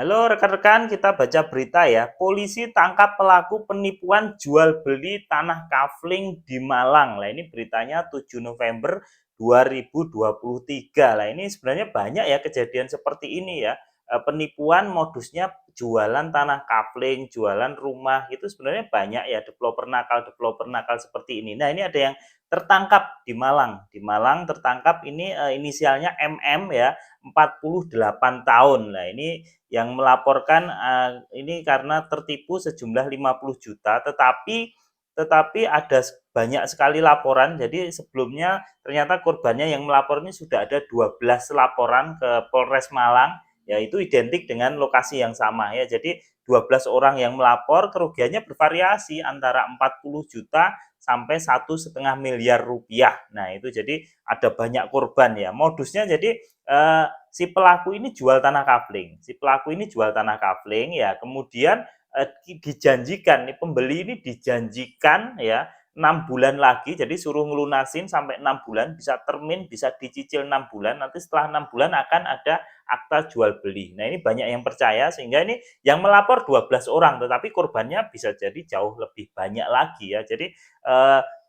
Halo rekan-rekan, kita baca berita ya. Polisi tangkap pelaku penipuan jual beli tanah kafling di Malang. Lah ini beritanya 7 November 2023. Lah ini sebenarnya banyak ya kejadian seperti ini ya. Penipuan modusnya jualan tanah kafling, jualan rumah itu sebenarnya banyak ya developer nakal seperti ini. Nah, ini ada yang tertangkap di Malang. Di Malang tertangkap ini inisialnya MM ya, 48 tahun. Nah, ini yang melaporkan ini karena tertipu sejumlah 50 juta, tetapi ada banyak sekali laporan. Jadi sebelumnya ternyata korbannya yang melapor ini sudah ada 12 laporan ke Polres Malang, yaitu identik dengan lokasi yang sama ya. Jadi 12 orang yang melapor, kerugiannya bervariasi antara 40 juta sampai 1,5 miliar rupiah. Nah, itu jadi ada banyak korban ya. Modusnya jadi si pelaku ini jual tanah kafling. Si pelaku ini jual tanah kafling ya, kemudian dijanjikan nih pembeli ini dijanjikan ya 6 bulan lagi, jadi suruh ngelunasin sampai 6 bulan, bisa termin, bisa dicicil 6 bulan, nanti setelah 6 bulan akan ada akta jual beli. Nah, ini banyak yang percaya sehingga ini yang melapor 12 orang, tetapi korbannya bisa jadi jauh lebih banyak lagi ya. Jadi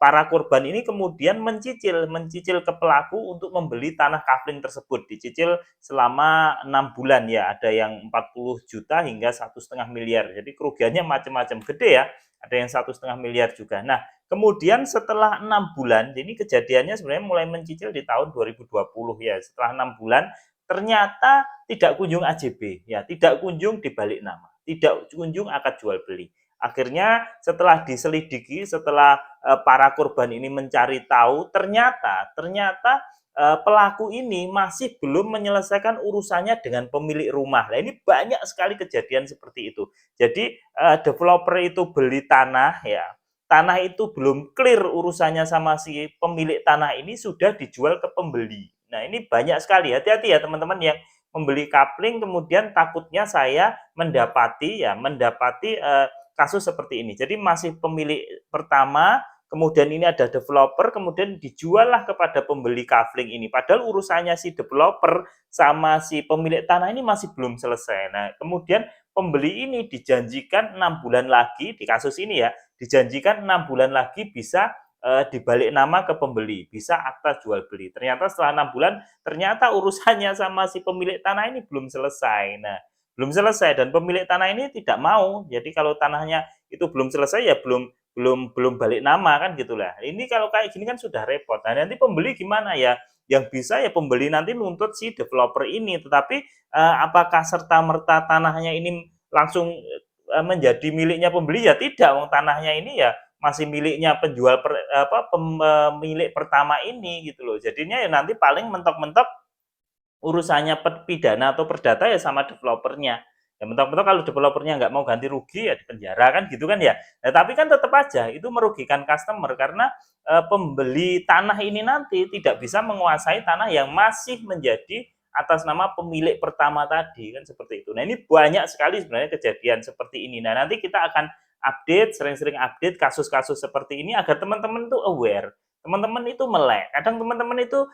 para korban ini kemudian mencicil ke pelaku untuk membeli tanah kafling tersebut, dicicil selama 6 bulan ya, ada yang 40 juta hingga 1,5 miliar. Jadi kerugiannya macam-macam, gede ya, ada yang 1,5 miliar juga. Nah, kemudian setelah 6 bulan, ini kejadiannya sebenarnya mulai mencicil di tahun 2020 ya. Setelah 6 bulan, ternyata tidak kunjung AJB ya, tidak kunjung dibalik nama, tidak kunjung akad jual beli. Akhirnya setelah diselidiki, setelah para korban ini mencari tahu, ternyata pelaku ini masih belum menyelesaikan urusannya dengan pemilik rumah. Nah, ini banyak sekali kejadian seperti itu. Jadi developer itu beli tanah ya, tanah itu belum clear urusannya sama si pemilik tanah ini sudah dijual ke pembeli. Nah, ini banyak sekali. Hati-hati ya teman-teman yang membeli kapling kemudian takutnya saya mendapati kasus seperti ini. Jadi masih pemilik pertama, kemudian ini ada developer, kemudian dijual kepada pembeli kafling ini. Padahal urusannya si developer sama si pemilik tanah ini masih belum selesai. Nah, kemudian pembeli ini dijanjikan 6 bulan lagi, di kasus ini ya, dijanjikan 6 bulan lagi bisa dibalik nama ke pembeli, bisa akta jual beli. Ternyata setelah 6 bulan, ternyata urusannya sama si pemilik tanah ini belum selesai. Nah, belum selesai dan pemilik tanah ini tidak mau. Jadi kalau tanahnya itu belum selesai ya belum belum belum balik nama kan gitulah. Ini kalau kayak gini kan sudah repot. Nah, nanti pembeli gimana ya? Yang bisa ya pembeli nanti nuntut si developer ini. Tetapi apakah serta merta tanahnya ini langsung menjadi miliknya pembeli ya tidak. Wong tanahnya ini ya masih miliknya penjual pemilik pertama ini gitu loh. Jadinya ya nanti paling mentok-mentok urusannya pidana atau perdata ya sama developernya. Ya mentok-mentok kalau developernya nggak mau ganti rugi ya di penjara kan gitu kan ya. Nah, tapi kan tetap aja itu merugikan customer karena pembeli tanah ini nanti tidak bisa menguasai tanah yang masih menjadi atas nama pemilik pertama tadi kan seperti itu. Nah, ini banyak sekali sebenarnya kejadian seperti ini. Nah, nanti kita akan update, sering-sering update kasus-kasus seperti ini agar teman-teman tuh aware, teman-teman itu melek. Kadang teman-teman itu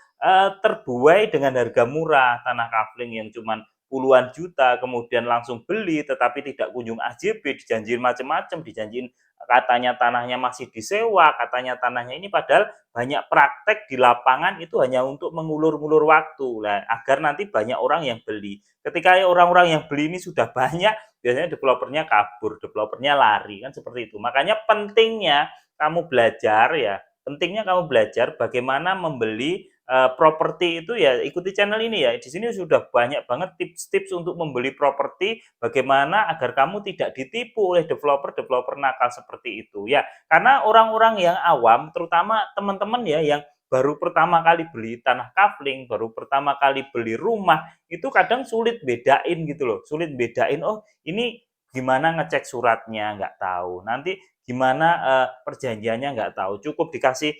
terbuai dengan harga murah tanah kafling yang cuma puluhan juta, kemudian langsung beli tetapi tidak kunjung AJB, dijanjiin macam-macam, dijanjiin katanya tanahnya masih disewa, katanya tanahnya ini, padahal banyak praktek di lapangan itu hanya untuk mengulur-ngulur waktu lah agar nanti banyak orang yang beli. Ketika orang-orang yang beli ini sudah banyak, biasanya developernya kabur, developernya lari kan seperti itu. Makanya pentingnya kamu belajar ya, pentingnya kamu belajar bagaimana membeli properti itu ya, ikuti channel ini ya. Di sini sudah banyak banget tips-tips untuk membeli properti, bagaimana agar kamu tidak ditipu oleh developer-developer nakal seperti itu ya. Karena orang-orang yang awam, terutama teman-teman ya yang baru pertama kali beli tanah kafling, baru pertama kali beli rumah, itu kadang sulit bedain gitu loh. Sulit bedain, oh ini gimana ngecek suratnya nggak tahu. Nanti gimana perjanjiannya nggak tahu. Cukup dikasih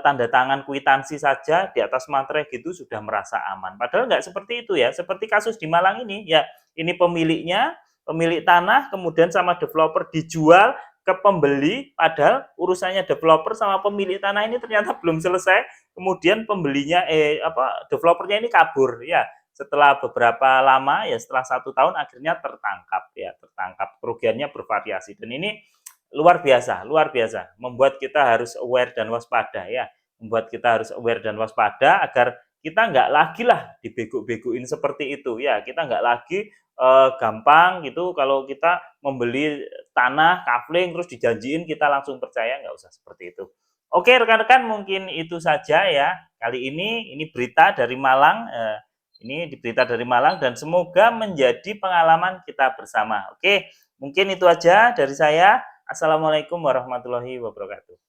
tanda tangan kwitansi saja di atas materai gitu sudah merasa aman. Padahal nggak seperti itu ya. Seperti kasus di Malang ini, ya ini pemiliknya, pemilik tanah, kemudian sama developer dijual ke pembeli, padahal urusannya developer sama pemilik tanah ini ternyata belum selesai. Kemudian pembelinya developernya ini kabur ya. setelah beberapa lama ya setelah 1 tahun akhirnya tertangkap ya, tertangkap. Kerugiannya bervariasi dan ini luar biasa membuat kita harus aware dan waspada ya, membuat kita harus aware dan waspada agar kita nggak lagi lah dibego-begoin seperti itu ya, kita nggak lagi gampang gitu kalau kita membeli tanah kafling terus dijanjiin kita langsung percaya, nggak usah seperti itu. Oke rekan-rekan mungkin itu saja ya kali ini berita dari Malang, ini berita dari Malang dan semoga menjadi pengalaman kita bersama. Oke, mungkin itu aja dari saya. Assalamualaikum warahmatullahi wabarakatuh.